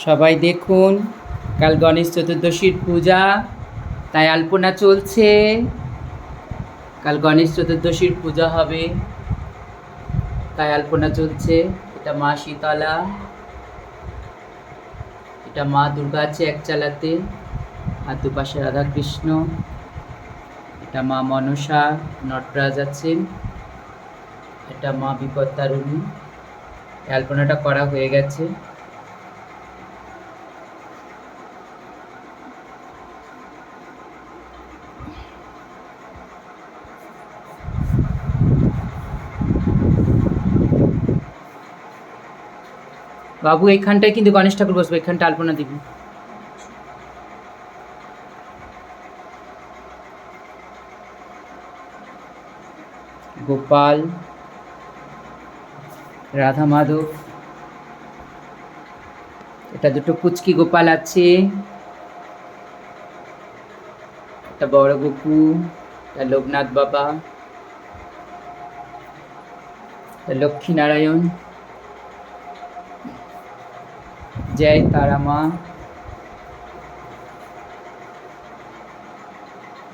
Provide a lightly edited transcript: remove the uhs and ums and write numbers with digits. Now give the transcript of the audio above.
সবাই দেখুন, কাল গণেশ চতুর্দশীর পূজা, তাই আলপনা চলছে। কাল গণেশ চতুর্দশীর পূজা হবে, তাই আলপনা চলছে। এটা মা শীতলা, এটা মা দুর্গা আছে এক চালাতে, আর দুপাশে রাধাকৃষ্ণ। এটা মা মনসা, নটরাজ আছেন। এটা মা বিপত্তারিণী। আলপনাটা করা হয়ে গেছে। বাবু এইখানটায় কিন্তু গণেশ ঠাকুর বসবে, এখানটা আলপনা দিবি। গোপাল, রাধা মাধব, এটা দুটো কুচকি গোপাল আছে, একটা বড় গোপু, এটা লোকনাথ বাবা, এটা লক্ষ্মী নারায়ণ, জয় তারা মা।